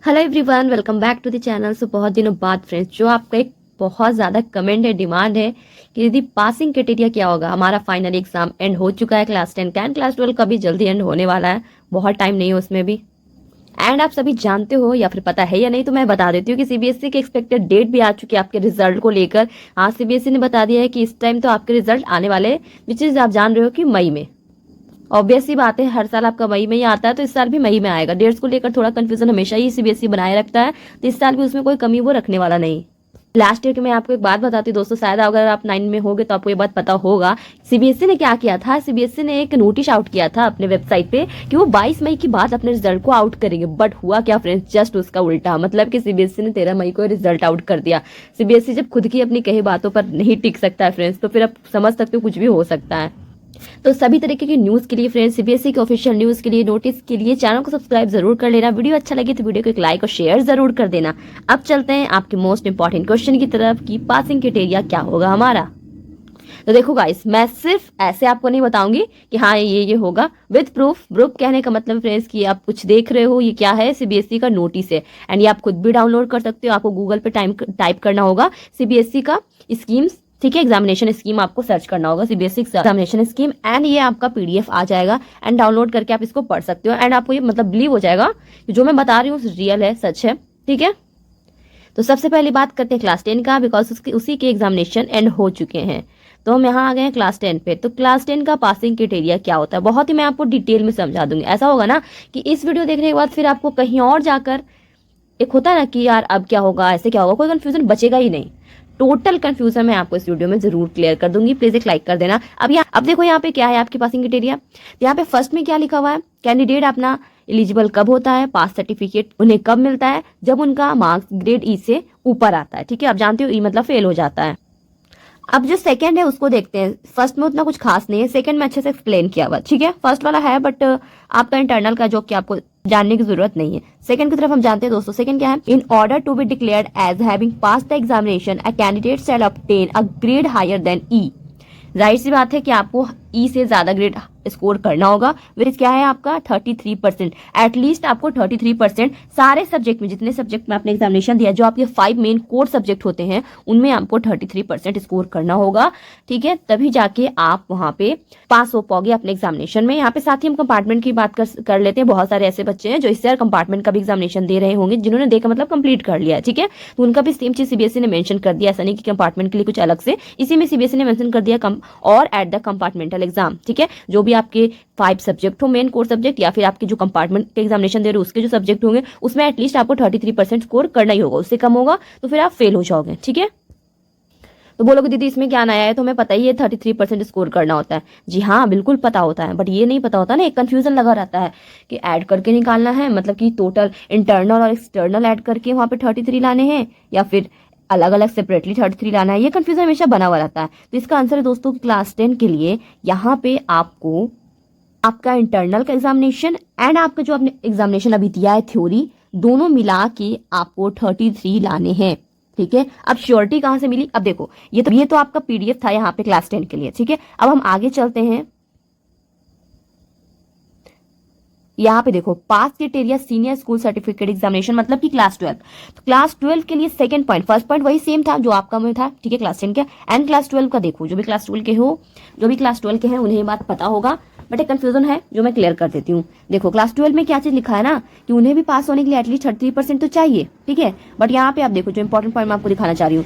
Hello everyone, welcome back to the channel. So बहुत दिनों बाद फ्रेंड्स, जो आपका एक बहुत ज़्यादा कमेंट है, डिमांड है कि यदि पासिंग क्राइटेरिया क्या होगा। हमारा फाइनल एग्जाम एंड हो चुका है, क्लास 10 का एंड क्लास 12 का भी जल्दी एंड होने वाला है, बहुत टाइम नहीं है उसमें भी। एंड आप सभी जानते हो या फिर पता है या नहीं, तो मैं बता देती हूँ कि सीबीएसई की एक्सपेक्टेड डेट भी आ चुकी है आपके रिजल्ट को लेकर। आज सीबीएसई ने बता दिया है कि इस टाइम तो आपके रिजल्ट आने वाले, विच इज आप जान रहे हो कि मई में। ऑब्वियस सी बात है, हर साल आपका मई में ही आता है, तो इस साल भी मई में आएगा। डेट्स को लेकर थोड़ा कंफ्यूजन हमेशा ही सीबीएसई बनाए रखता है, तो इस साल भी उसमें कोई कमी वो रखने वाला नहीं। लास्ट ईयर के मैं आपको एक बात बताती हूँ दोस्तों, शायद अगर आप 9 में होगे तो आपको ये बात पता होगा। सीबीएसई ने क्या किया था, सीबीएसई ने एक नोटिस आउट किया था अपने वेबसाइट पे कि वो 22 मई की बाद अपने रिजल्ट को आउट करेंगे। बट हुआ क्या फ्रेंड्स, जस्ट उसका उल्टा। मतलब कि सीबीएसई ने 13 मई को रिजल्ट आउट कर दिया। सीबीएसई जब खुद की अपनी कही बातों पर नहीं टिक सकता है फ्रेंड्स, तो फिर आप समझ सकते हो कुछ भी हो सकता है। तो सभी तरीके की न्यूज के लिए फ्रेंड्स, सीबीएसई के ऑफिशियल न्यूज के लिए, नोटिस के लिए चैनल को सब्सक्राइब जरूर कर लेना। वीडियो अच्छा लगे तो वीडियो को एक लाइक और शेयर जरूर कर देना। अब चलते हैं आपके मोस्ट इंपॉर्टेंट क्वेश्चन की तरफ कि पासिंग क्राइटेरिया क्या होगा हमारा। तो देखो गाइस, मैं सिर्फ ऐसे आपको नहीं बताऊंगी कि हाँ ये होगा, विद प्रूफ। प्रूफ कहने का मतलब फ्रेंड्स कि आप कुछ देख रहे हो, ये क्या है, सीबीएसई का नोटिस है। एंड ये आप खुद भी डाउनलोड कर सकते हो। आपको गूगल पे टाइप करना होगा सीबीएसई का स्कीम्स, ठीक है, एग्जामिनेशन स्कीम आपको सर्च करना होगा, सीबीएसई एग्जामिनेशन स्कीम। एंड ये आपका पीडीएफ आ जाएगा एंड डाउनलोड करके आप इसको पढ़ सकते हो। एंड आपको ये मतलब बिलीव हो जाएगा कि जो मैं बता रही हूँ रियल है, सच है, ठीक है। तो सबसे पहली बात करते हैं क्लास 10 का, बिकॉज उसी के एग्जामिनेशन एंड हो चुके हैं। तो हम यहाँ आ गए हैं क्लास 10 पे। तो क्लास 10 का पासिंग क्राइटेरिया क्या होता है, बहुत ही मैं आपको डिटेल में समझा दूंगी। ऐसा होगा ना कि इस वीडियो देखने के बाद फिर आपको कहीं और जाकर एक होता है ना कि यार अब क्या होगा, ऐसे क्या होगा, कोई कंफ्यूजन बचेगा ही नहीं। टोटल कंफ्यूजन मैं आपको इस वीडियो में जरूर क्लियर कर दूंगी। प्लीज एक लाइक कर देना। अब देखो यहाँ पे क्या है आपकी पासिंग क्राइटेरिया। यहाँ पे फर्स्ट में क्या लिखा हुआ है, कैंडिडेट अपना एलिजिबल कब होता है, पास सर्टिफिकेट उन्हें कब मिलता है, जब उनका मार्क्स ग्रेड ई से ऊपर आता है, ठीक है। आप जानते हो ई मतलब फेल हो जाता है। अब जो सेकंड है उसको देखते हैं। फर्स्ट में उतना कुछ खास नहीं है, सेकंड में अच्छे से एक्सप्लेन किया हुआ, ठीक है। फर्स्ट वाला है बट आपका इंटरनल का जो कि आपको जानने की जरूरत नहीं है। सेकंड की तरफ हम जानते हैं दोस्तों। सेकंड क्या है, in order to be declared as having pass the examination a candidate shall obtain a grade higher than E. जाहिर सी बात है कि आपको ई से ज्यादा ग्रेड स्कोर करना होगा। विच क्या है आपका 33%। एटलीस्ट आपको 33% सारे सब्जेक्ट में, जितने सब्जेक्ट में आपने एग्जामिनेशन दिया, जो आपके 5 मेन कोर सब्जेक्ट होते हैं, उनमें आपको 33% स्कोर करना होगा, ठीक है। तभी जाके आप वहां पे पास हो पाओगे अपने एग्जामिनेशन में। यहाँ पे साथ ही हम कंपार्टमेंट की बात कर लेते हैं। बहुत सारे ऐसे बच्चे हैं जो इससे कंपार्टमेंट का भी एग्जामिनेशन दे रहे होंगे, जिन्होंने देखा मतलब कंप्लीट कर लिया, ठीक है। तो उनका भी सेम चीज सीबीएसई ने मेंशन कर दिया। ऐसा नहीं कि कंपार्टमेंट के लिए कुछ अलग से, इसी में सीबीएसई ने मेंशन कर दिया और एट द कंपार्टमेंटल एग्जाम, ठीक है। जो भी आपके 5 सब्जेक्ट हो, मेन कोर सब्जेक्ट, या फिर आपके जो कंपार्टमेंट के एग्जामिनेशन दे रहे हो उसके जो सब्जेक्ट होंगे, उसमें एटलीस्ट आपको 33% स्कोर करना ही होगा। उससे कम होगा तो फिर आप फेल हो जाओगे, ठीक है। तो बोलोगे दीदी इसमें क्या नया है, तो हमें पता ही है 33% स्कोर करना होता है। जी हाँ, बिल्कुल पता होता है, बट ये नहीं पता होता ना, एक कंफ्यूजन लगा रहता है कि ऐड करके निकालना है, मतलब कि टोटल इंटरनल और एक्सटर्नल ऐड करके वहां पे 33 लाने हैं, या फिर अलग अलग सेपरेटली 33 लाना है। ये कंफ्यूजन हमेशा बना हुआ रहता है। तो इसका आंसर है दोस्तों क्लास 10 के लिए, यहाँ पे आपको आपका इंटरनल का एग्जामिनेशन एंड आपका जो आपने एग्जामिनेशन अभी दिया है थ्योरी, दोनों मिला के आपको 33 लाने हैं, ठीक है। अब श्योरिटी कहां से मिली, अब देखो ये तो आपका पीडीएफ था यहाँ पे क्लास 10 के लिए, ठीक है। अब हम आगे चलते हैं। यहाँ पे देखो pass criteria senior school certificate examination, मतलब कि क्लास 12। तो क्लास 12 के लिए सेकंड पॉइंट, फर्स्ट पॉइंट वही सेम था जो आपका में था, ठीक है, क्लास 10 का। एंड क्लास 12 का देखो, जो भी क्लास 12 के हो, जो भी क्लास 12 के हैं उन्हें ये बात पता होगा, बट एक कंफ्यूजन है जो मैं क्लियर कर देती हूँ। देखो क्लास 12 में क्या चीज लिखा है ना, कि उन्हें भी पास होने के लिए एटलीस्ट 33% तो चाहिए, ठीक है। बट यहाँ पे आप देखो, जो इंपॉर्टेंट पॉइंट मैं आपको दिखाना चाह रही हूँ,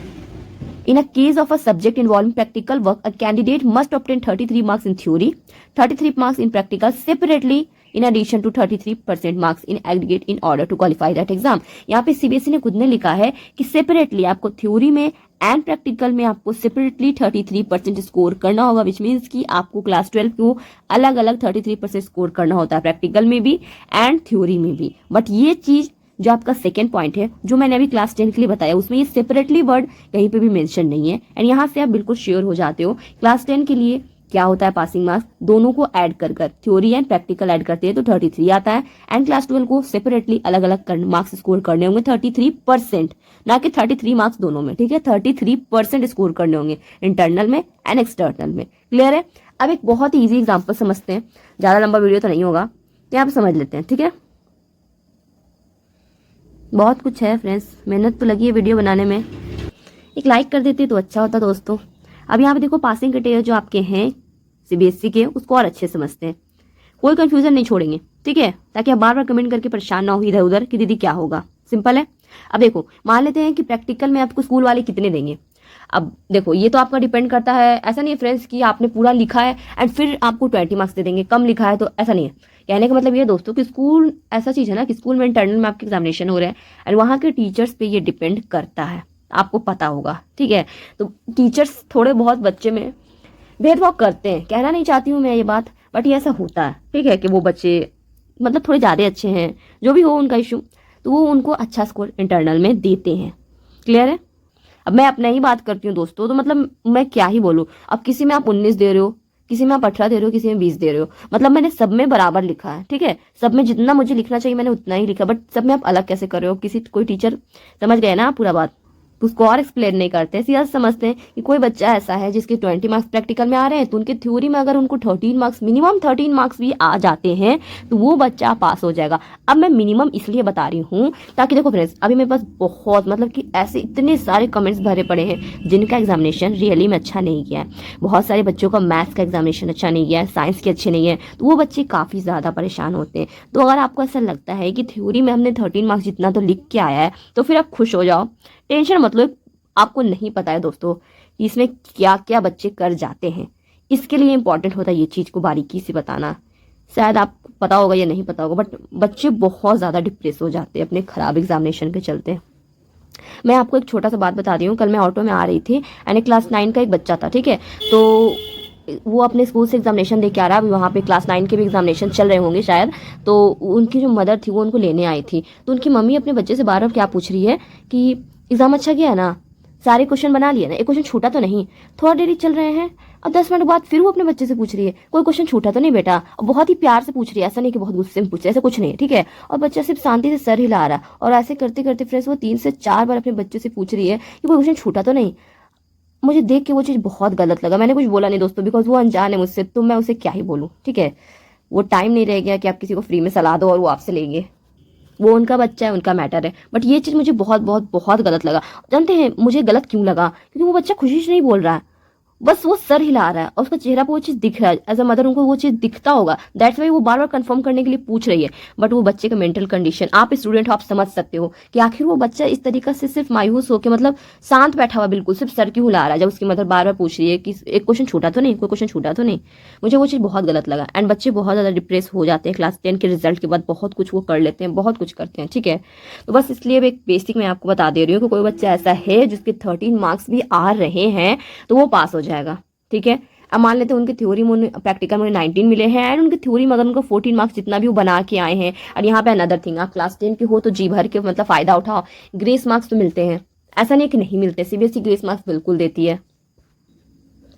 in a case of a subject involving practical work, a candidate must obtain 33 marks in theory, 33 marks in practical separately, in addition to 33% marks in aggregate in order to qualify that exam। यहाँ पे CBSE ने खुद ने लिखा है कि separately आपको theory में एंड प्रैक्टिकल में आपको सेपरेटली 33% स्कोर करना होगा, विच मीन्स कि आपको क्लास 12 को अलग अलग 33% स्कोर करना होता है, प्रैक्टिकल में भी एंड थ्योरी में भी। बट ये चीज जो आपका सेकंड पॉइंट है, जो मैंने अभी क्लास 10 के लिए बताया, उसमें ये सेपरेटली वर्ड कहीं पे भी मेंशन नहीं है। एंड यहाँ से आप बिल्कुल श्योर हो जाते हो क्लास 10 के लिए क्या होता है पासिंग मार्क्स, दोनों को ऐड कर थ्योरी एंड प्रैक्टिकल ऐड करते हैं तो 33 आता है। एंड क्लास 12 को सेपरेटली अलग अलग मार्क्स स्कोर करने होंगे 33%, ना कि 33 मार्क्स दोनों में, ठीक है। 33% स्कोर करने होंगे इंटरनल में एंड एक्सटर्नल में। क्लियर है। अब एक बहुत ही ईजी एग्जाम्पल समझते हैं, ज्यादा लंबा वीडियो तो नहीं होगा, तो यहाँ पे समझ लेते हैं, ठीक है। बहुत कुछ है फ्रेंड्स, मेहनत तो लगी है वीडियो बनाने में। एक लाइक कर देते तो अच्छा होता दोस्तों। अब यहाँ पे देखो पासिंग क्राइटेरिया जो आपके हैं सीबीएसई के, उसको और अच्छे समझते हैं, कोई कंफ्यूजन नहीं छोड़ेंगे, ठीक है, ताकि आप बार बार कमेंट करके परेशान ना हो इधर उधर कि दीदी क्या होगा। सिंपल है। अब देखो मान लेते हैं कि प्रैक्टिकल में आपको स्कूल वाले कितने देंगे। अब देखो ये तो आपका डिपेंड करता है, ऐसा नहीं है फ्रेंड्स कि आपने पूरा लिखा है एंड फिर आपको 20 मार्क्स दे देंगे, कम लिखा है तो, ऐसा नहीं है। कहने का मतलब ये दोस्तों कि स्कूल ऐसा चीज है ना कि स्कूल में इंटरनल में आपके एग्जामिनेशन हो रहे हैं एंड वहाँ के टीचर्स पे ये डिपेंड करता है, आपको पता होगा, ठीक है। तो टीचर्स थोड़े बहुत बच्चे में भेदभाव करते हैं, कहना नहीं चाहती हूँ मैं ये बात, बट ये ऐसा होता है, ठीक है, कि वो बच्चे मतलब थोड़े ज़्यादा अच्छे हैं, जो भी हो उनका इशू, तो वो उनको अच्छा स्कोर इंटरनल में देते हैं। क्लियर है। अब मैं अपना ही बात करती हूँ दोस्तों, तो मतलब मैं क्या ही बोलूँ। अब किसी में आप 19 दे रहे हो, किसी में आप 18 दे रहे हो, किसी में 20 दे रहे हो, मतलब मैंने सब में बराबर लिखा है, ठीक है, सब में जितना मुझे लिखना चाहिए मैंने उतना ही लिखा, बट सब में आप अलग कैसे कर रहे हो। किसी कोई टीचर, समझ गए ना आप पूरा बात, तो उसको और एक्सप्लेन नहीं करते, सीधा समझते हैं कि कोई बच्चा ऐसा है जिसके 20 मार्क्स प्रैक्टिकल में आ रहे हैं, तो उनके थ्योरी में अगर उनको 13 मार्क्स, मिनिमम 13 मार्क्स भी आ जाते हैं तो वो बच्चा पास हो जाएगा। अब मैं मिनिमम इसलिए बता रही हूँ ताकि देखो फ्रेंड्स, अभी मेरे पास बहुत मतलब कि ऐसे इतने सारे कमेंट्स भरे पड़े हैं जिनका एग्जामिनेशन रियली में अच्छा नहीं गया है। बहुत सारे बच्चों का मैथ्स का एग्जामिनेशन अच्छा नहीं गया है, साइंस के अच्छे नहीं है, तो वो बच्चे काफ़ी ज़्यादा परेशान होते हैं। तो अगर आपको ऐसा लगता है कि थ्योरी में हमने 13 मार्क्स जितना तो लिख के आया है, तो फिर आप खुश हो जाओ, टेंशन मतलब। आपको नहीं पता है दोस्तों कि इसमें क्या क्या बच्चे कर जाते हैं, इसके लिए इंपॉर्टेंट होता है ये चीज़ को बारीकी से बताना। शायद आपको पता होगा या नहीं पता होगा, बट बच्चे बहुत ज़्यादा डिप्रेस हो जाते हैं अपने खराब एग्जामिनेशन के चलते। मैं आपको एक छोटा सा बात बता रही हूँ। कल मैं ऑटो में आ रही थी एंड क्लास 9 का एक बच्चा था, ठीक है, तो वो अपने स्कूल से एग्जामिनेशन दे के आ रहा है। वहाँ पे क्लास 9 के भी एग्जामिनेशन चल रहे होंगे शायद, तो उनकी जो मदर थी वो उनको लेने आई थी, तो उनकी मम्मी अपने बच्चे से बार बार क्या पूछ रही है कि एग्जाम अच्छा गया है ना, सारे क्वेश्चन बना लिए ना, एक क्वेश्चन छूटा तो नहीं। थोड़ा देरी चल रहे हैं और 10 मिनट बाद फिर वो अपने बच्चे से पूछ रही है कोई क्वेश्चन छूटा तो नहीं बेटा, और बहुत ही प्यार से पूछ रही है, ऐसा नहीं कि बहुत गुस्से में पूछ रही है, ऐसा कुछ नहीं है, ठीक है। और बच्चा सिर्फ शांति से सर हिला रहा है, और ऐसे करते करते फ्रेंड्स वो 3 से 4 बार अपने बच्चे से पूछ रही है कि कोई क्वेश्चन छूटा तो नहीं। मुझे देख के वो चीज़ बहुत गलत लगा। मैंने कुछ बोला नहीं दोस्तों, बिकॉज वो अनजान है मुझसे, तो मैं उसे क्या ही बोलूँ, ठीक है। वो टाइम नहीं रह गया कि आप किसी को फ्री में सलाह दो और वो आपसे लेंगे, वो उनका बच्चा है, उनका मैटर है। बट ये चीज़ मुझे बहुत बहुत बहुत गलत लगा। जानते हैं मुझे गलत क्यों लगा? क्योंकि वो बच्चा खुशी से नहीं बोल रहा है, बस वो सर हिला रहा है और उसका चेहरा पे वो चीज़ दिख रहा है। एज अ मदर उनको वो चीज़ दिखता होगा, दैट्स वाई वो बार बार कंफर्म करने के लिए पूछ रही है। बट वो बच्चे का मेंटल कंडीशन, आप स्टूडेंट हो, आप समझ सकते हो कि आखिर वो बच्चा इस तरीके से सिर्फ मायूस होकर, मतलब शांत बैठा हुआ बिल्कुल, सिर्फ सर क्यों हिला रहा है जब उसकी मदर बार बार पूछ रही है कि एक क्वेश्चन छूटा तो नहीं, कोई क्वेश्चन छूटा तो नहीं। मुझे वो चीज़ बहुत गलत लगा। एंड बच्चे बहुत ज़्यादा डिप्रेस हो जाते हैं क्लास 10 के रिजल्ट के बाद, बहुत कुछ वो कर लेते हैं, बहुत कुछ करते हैं, ठीक है। तो बस इसलिए अब एक बेसिक मैं आपको बता दे रही हूँ कि कोई बच्चा ऐसा है जिसके 13 मार्क्स भी आ रहे हैं तो वो पास हो जाएगा, ठीक है। अब मान लेते हैं उनकी थ्योरी में, प्रैक्टिकल में 19 मिले हैं एंड उनकी थ्योरी में अगर उनको 14 मार्क्स जितना भी वो बना के आए हैं। और यहाँ पे अनदर थिंग, आप क्लास 10 के हो तो जी भर के मतलब फायदा उठाओ, ग्रेस मार्क्स तो मिलते हैं, ऐसा नहीं कि नहीं मिलते। सीबीएसई ग्रेस मार्क्स बिल्कुल देती है।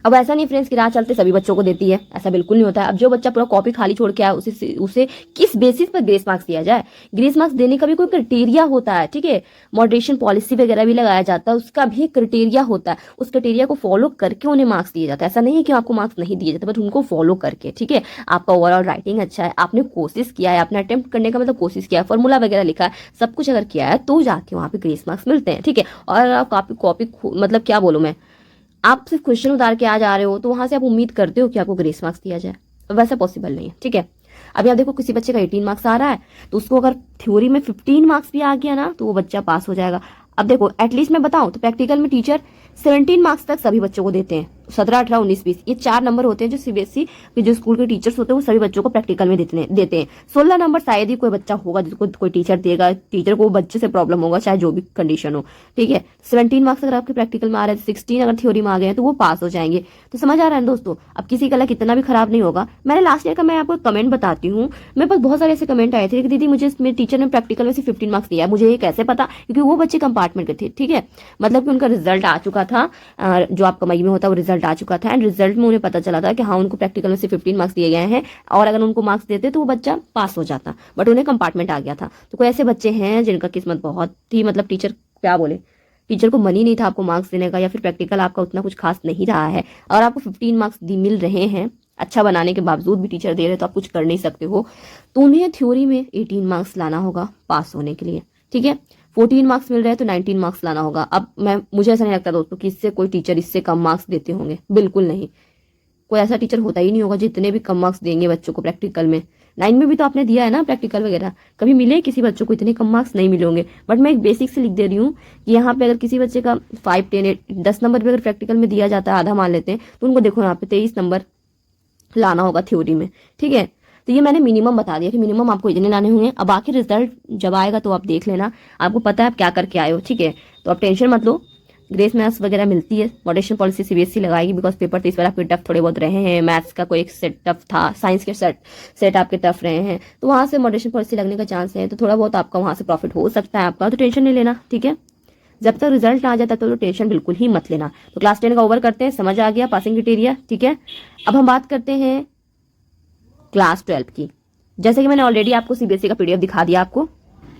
अब ऐसा नहीं फ्रेंड्स कि राह चलते सभी बच्चों को देती है, ऐसा बिल्कुल नहीं होता है। अब जो बच्चा पूरा कॉपी खाली छोड़ के आया उसे किस बेसिस पर ग्रेस मार्क्स दिया जाए? ग्रेस मार्क्स देने का भी कोई क्राइटेरिया होता है, ठीक है। मॉडरेशन पॉलिसी वगैरह भी लगाया जाता है, उसका भी क्राइटेरिया होता है, उस क्राइटेरिया को फॉलो करके उन्हें मार्क्स दिए जाते हैं। ऐसा नहीं है कि आपको मार्क्स नहीं दिए जाते, बट उनको फॉलो करके, ठीक है। आपका ओवरऑल राइटिंग अच्छा है, आपने कोशिश किया है, आपने अटेम्प्ट करने का मतलब कोशिश किया है, फॉर्मूला वगैरह लिखा है, सब कुछ अगर किया है तो जाके वहाँ पे ग्रेस मार्क्स मिलते हैं, ठीक है। और आप कॉपी कॉपी मतलब क्या बोलूँ मैं, आप सिर्फ क्वेश्चन उतार के आ जा रहे हो तो वहां से आप उम्मीद करते हो कि आपको ग्रेस मार्क्स दिया जाए, वैसा पॉसिबल नहीं है, ठीक है। अभी आप देखो किसी बच्चे का 18 मार्क्स आ रहा है तो उसको अगर थ्योरी में 15 मार्क्स भी आ गया ना तो वो बच्चा पास हो जाएगा। अब देखो एटलीस्ट मैं बताऊं तो प्रैक्टिकल में टीचर 17 मार्क्स तक सभी बच्चों को देते हैं, 17, 18, 19, 20, ये 4 नंबर होते हैं जो सीबीएसई के जो स्कूल के टीचर्स होते हैं वो सभी बच्चों को प्रैक्टिकल में देते हैं। 16 नंबर शायद ही कोई बच्चा होगा जिसको कोई टीचर देगा, टीचर को बच्चे से प्रॉब्लम होगा, चाहे जो भी कंडीशन हो, ठीक है। 17 मार्क्स अगर आपके प्रैक्टिकल में आ रहे हैं, 16 अगर थ्योरी में आ गए हैं तो वो पास हो जाएंगे। तो समझ आ रहा है दोस्तों। अब किसी का लक इतना भी खराब नहीं होगा। मैंने लास्ट ईयर का मैं आपको कमेंट बताती हूँ, मेरे पास बहुत सारे ऐसे कमेंट आए थे कि दीदी मुझे मेरे टीचर ने प्रैक्टिकल में से 15 मार्क्स दिया। मुझे ये कैसे पता? क्योंकि वो बच्चे कंपार्टमेंट के थे, ठीक है, मतलब कि उनका रिजल्ट आ चुका था, जो आपका मई में होता है वो रिजल्ट आ चुका था एंड रिजल्ट में उन्हें पता चला था कि हाँ उनको प्रैक्टिकल में से 15 मार्क्स दिए गए हैं और अगर उनको मार्क्स देते तो वो बच्चा पास हो जाता, बट उन्हें कंपार्टमेंट आ गया था। तो कोई ऐसे बच्चे हैं जिनका किस्मत बहुत ही मतलब टीचर क्या बोले, टीचर को मन ही नहीं था आपको मार्क्स देने का, या फिर प्रैक्टिकल आपका उतना कुछ खास नहीं रहा है और आपको 15 मार्क्स मिल रहे हैं, अच्छा बनाने के बावजूद भी टीचर दे रहे तो आप कुछ कर नहीं सकते हो, तो उन्हें थ्योरी में 18 मार्क्स लाना होगा पास होने के लिए, ठीक है। 14 मार्क्स मिल रहे हैं तो 19 मार्क्स लाना होगा। अब मुझे ऐसा नहीं लगता दोस्तों कि इससे कोई टीचर इससे कम मार्क्स देते होंगे, बिल्कुल नहीं। कोई ऐसा टीचर होता ही नहीं होगा जितने भी कम मार्क्स देंगे बच्चों को प्रैक्टिकल में। 9 में भी तो आपने दिया है ना प्रैक्टिकल वगैरह, कभी मिले किसी बच्चों को इतने कम मार्क्स? नहीं मिले होंगे। बट मैं एक बेसिक से लिख दे रही हूँ कि यहाँ पे अगर किसी बच्चे का 5, 10, 10 नंबर भी अगर प्रैक्टिकल में दिया जाता है, आधा मान लेते हैं, तो उनको देखो यहाँ पे 23 नंबर लाना होगा थ्योरी में, ठीक है। तो ये मैंने मिनिमम बता दिया कि मिनिमम आपको इतने लाने होंगे। अब आके रिजल्ट जब आएगा तो आप देख लेना, आपको पता है आप क्या करके आए हो, ठीक है। तो आप टेंशन मत लो, ग्रेस मैथ्स वगैरह मिलती है। मॉडरेशन पॉलिसी सीबीएसई लगाएगी, बिकॉज पेपर तो इस बार आपके टफ थोड़े बहुत रहे हैं। मैथ्स का कोई एक सेट टफ था, साइंस के सेट आपके टफ रहे हैं, तो वहां से मॉडरेशन पॉलिसी लगने का चांस है, तो थोड़ा बहुत आपका वहां से प्रॉफिट हो सकता है आपका, तो टेंशन नहीं लेना, ठीक है। जब तक रिजल्ट ना आ जाता तो टेंशन बिल्कुल ही मत लेना। तो क्लास 10 का ओवर करते हैं, समझ आ गया पासिंग क्राइटेरिया, ठीक है। अब हम बात करते हैं क्लास 12 की। जैसे कि मैंने ऑलरेडी आपको सीबीएसई का पीडीएफ दिखा दिया आपको।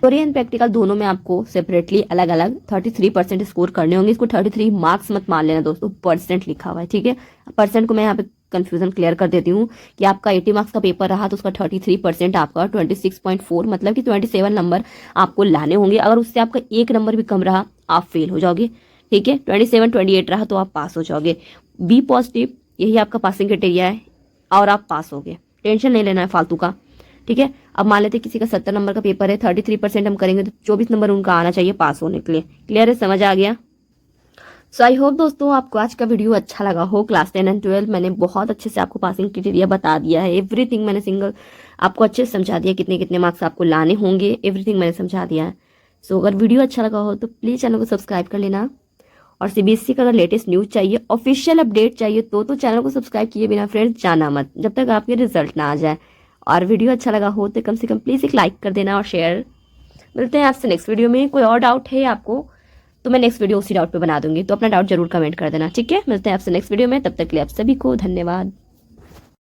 थ्योरी एंड प्रैक्टिकल दोनों में आपको सेपरेटली अलग अलग 33% स्कोर करने होंगे। इसको 33 मार्क्स मत मान लेना दोस्तों, परसेंट लिखा हुआ है, ठीक है। परसेंट को मैं यहाँ पे कंफ्यूजन क्लियर कर देती हूँ कि आपका 80 मार्क्स का पेपर रहा तो उसका 33% आपका 26.4 मतलब कि 27 नंबर आपको लाने होंगे। अगर उससे आपका 1 नंबर भी कम रहा आप फेल हो जाओगे, ठीक है। 27, 28 रहा तो आप पास हो जाओगे। बी पॉजिटिव, यही आपका पासिंग क्राइटेरिया है और आप पास हो गए, टेंशन नहीं लेना है फालतू का, ठीक है। अब मान लेते किसी का 70 नंबर का पेपर है, 33% हम करेंगे तो 24 नंबर उनका आना चाहिए पास होने के लिए। क्लियर है, समझ आ गया। सो आई होप दोस्तों आपको आज का वीडियो अच्छा लगा हो। क्लास 10 एंड 12 मैंने बहुत अच्छे से आपको पासिंग क्राइटेरिया बता दिया है, एवरीथिंग मैंने सिंगल आपको अच्छे से समझा दिया, कितने कितने मार्क्स आपको लाने होंगे, एवरीथिंग मैंने समझा दिया है। सो अगर वीडियो अच्छा लगा हो तो प्लीज़ चैनल को सब्सक्राइब कर लेना, और सीबीएसई का अगर लेटेस्ट न्यूज़ चाहिए, ऑफिशियल अपडेट चाहिए तो चैनल को सब्सक्राइब किए बिना फ्रेंड्स जाना मत, जब तक आपके रिजल्ट ना आ जाए। और वीडियो अच्छा लगा हो तो कम से कम प्लीज़ एक लाइक कर देना और शेयर। मिलते हैं आपसे नेक्स्ट वीडियो में। कोई और डाउट है आपको तो मैं नेक्स्ट वीडियो उसी डाउट पे बना दूंगी, तो अपना डाउट जरूर कमेंट कर देना, ठीक है। मिलते हैं आपसे नेक्स्ट वीडियो में, तब तक के लिए आप सभी को धन्यवाद।